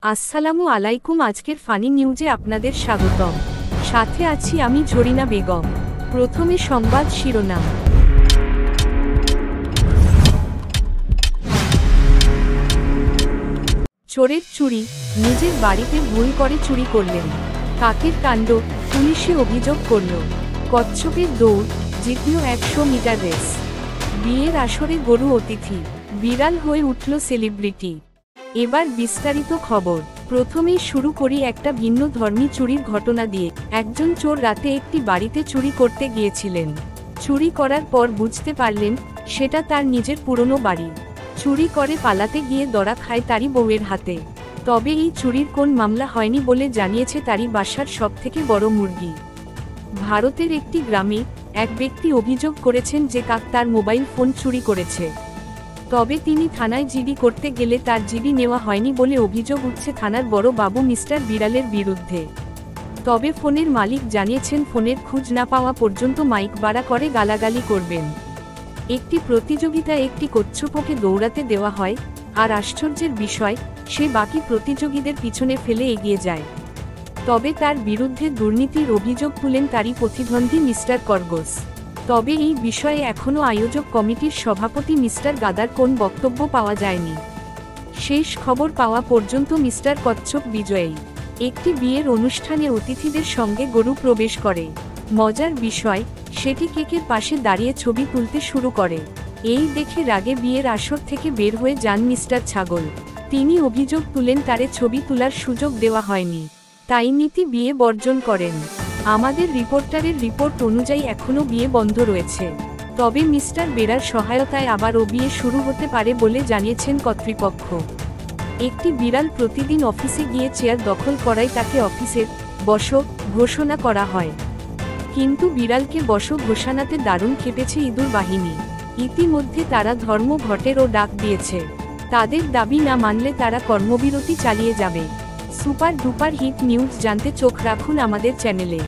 আসসালামু আলাইকুম। আজকের ফানি নিউজে আপনাদের স্বাগতম। সাথে আছি আমি ঝরিনা বেগম। প্রথমে সংবাদ শিরোনাম। চোরের চুরি, নিজের বাড়িতে ভুল করে চুরি করলেন। কাকের কাণ্ড, পুলিশে অভিযোগ করল। কচ্ছপের দৌড়, জিতল 100 মিটার রেস। বিয়ের আসরে গরু অতিথি, বিড়াল হয়ে উঠল সেলিব্রিটি। এবার বিস্তারিত খবর। প্রথমেই শুরু করি একটা ভিন্ন ধর্মী চুরির ঘটনা দিয়ে। একজন চোর রাতে একটি বাড়িতে চুরি করতে গিয়েছিলেন। চুরি করার পর বুঝতে পারলেন সেটা তার নিজের পুরনো বাড়ি। চুরি করে পালাতে গিয়ে ধরা খায় তারই বউয়ের হাতে। তবে এই চুরির কোন মামলা হয়নি বলে জানিয়েছে তারই বাসার সবথেকে বড় মুরগি। ভারতের একটি গ্রামে এক ব্যক্তি অভিযোগ করেছেন যে কাক তার মোবাইল ফোন চুরি করেছে। তবে তিনি থানায় জিডি করতে গেলে তার জিডি নেওয়া হয়নি বলে অভিযোগ উঠছে থানার বড় বাবু মিস্টার বিড়ালের বিরুদ্ধে। তবে ফোনের মালিক জানিয়েছেন ফোনের খোঁজ না পাওয়া পর্যন্ত মাইক বাড়া করে গালাগালি করবেন। একটি প্রতিযোগিতায় একটি কচ্ছপকে দৌড়াতে দেওয়া হয়, আর আশ্চর্যের বিষয় সে বাকি প্রতিযোগীদের পিছনে ফেলে এগিয়ে যায়। তবে তার বিরুদ্ধে দুর্নীতির অভিযোগ তুলেন তারই প্রতিদ্বন্দ্বী মিস্টার করগস। তবে এই বিষয়ে এখনও আয়োজক কমিটির সভাপতি মিস্টার গাদার কোন বক্তব্য পাওয়া যায়নি। শেষ খবর পাওয়া পর্যন্ত মিস্টার কচ্ছপ বিজয়ী। একটি বিয়ের অনুষ্ঠানে অতিথিদের সঙ্গে গরু প্রবেশ করে। মজার বিষয়, সেটি কেকের পাশে দাঁড়িয়ে ছবি তুলতে শুরু করে। এই দেখে রাগে বিয়ের আসর থেকে বের হয়ে যান মিস্টার ছাগল। তিনি অভিযোগ তুলেন তারে ছবি তোলার সুযোগ দেওয়া হয়নি, তাই নীতি বিয়ে বর্জন করেন। আমাদের রিপোর্টারের রিপোর্ট অনুযায়ী এখনও বিয়ে বন্ধ রয়েছে। তবে মিস্টার বেরার সহায়তায় আবারও বিয়ে শুরু হতে পারে বলে জানিয়েছেন কর্তৃপক্ষ। একটি বিড়াল প্রতিদিন অফিসে গিয়ে চেয়ার দখল করায় তাকে অফিসের বস ঘোষণা করা হয়। কিন্তু বিড়ালকে বস ঘোষণাতে দারুণ খেপেছে ইঁদুর বাহিনী। ইতিমধ্যে তারা ধর্মঘটেরও ডাক দিয়েছে। তাদের দাবি না মানলে তারা কর্মবিরতি চালিয়ে যাবে। সুপার ডুপার হিট নিউজ জানতে চোখ রাখুন আমাদের চ্যানেলে।